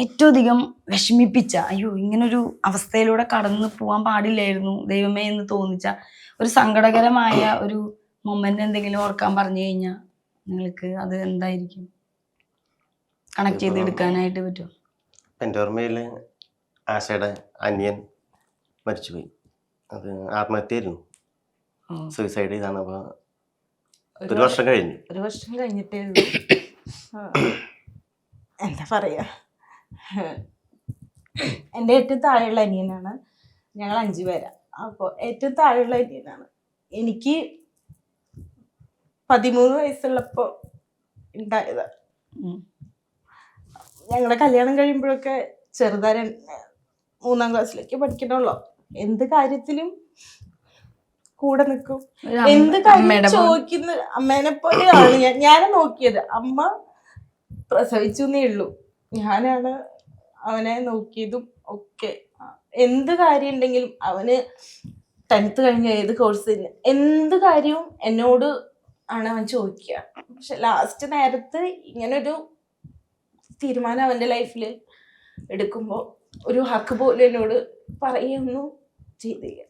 ഏറ്റവും അധികം വിഷമിപ്പിച്ച, അയ്യോ ഇങ്ങനൊരു അവസ്ഥയിലൂടെ കടന്നു പോകാൻ പാടില്ലായിരുന്നു ദൈവമേ എന്ന് തോന്നിച്ച ഒരു സങ്കടകരമായ ഒരു മൊമെന്റ് എന്തെങ്കിലും ഓർക്കാൻ പറഞ്ഞു കഴിഞ്ഞാൽ നിങ്ങൾക്ക് അത് എന്തായിരിക്കും? കണക്ട് ചെയ്തെടുക്കാനായിട്ട് പറ്റുമോ? എൻ്റെ ഓർമ്മയില് ആശയുടെ അനിയൻ മരിച്ചുപോയി. അത് ആത്മഹത്യയായിരുന്നു, സൂയിസൈഡ് ചെയ്താണ്. അപ്പൊ ഒരു വർഷം കഴിഞ്ഞിട്ടേ എന്താ പറയാ, എൻ്റെ ഏറ്റവും താഴെയുള്ള അനിയനാണ്. ഞങ്ങൾ 5 പേരാ. അപ്പോൾ ഏറ്റവും താഴെയുള്ള അനിയനാണ്. എനിക്ക് 13 വയസ്സുള്ളപ്പോ ഉണ്ടായത്. ഞങ്ങളുടെ കല്യാണം കഴിയുമ്പോഴൊക്കെ ചെറുതാര 3ാം ക്ലാസ്സിലേക്ക് പഠിക്കണല്ലോ. എന്ത് കാര്യത്തിലും കൂടെ നിൽക്കും, എന്ത് കാര്യം ചോദിക്കുന്ന അമ്മേനെ പോലെയാണ് ഞാൻ നോക്കിയത്. അമ്മ പ്രസവിച്ചു എന്നേ ഉള്ളൂ, ഞാനാണ് അവനെ നോക്കിയതും ഒക്കെ. എന്ത് കാര്യം ഉണ്ടെങ്കിലും അവന് 10th കഴിഞ്ഞ ഏത് കോഴ്സിന് എന്ത് കാര്യവും എന്നോട് ആണ് അവൻ ചോദിക്കുക. പക്ഷെ ലാസ്റ്റ് നേരത്ത് ഇങ്ങനൊരു തീരുമാനം അവൻ്റെ ലൈഫിൽ എടുക്കുമ്പോൾ ഒരു ഹക്ക് പോലും എന്നോട് പറയുന്നു ചെയ്തില്ല.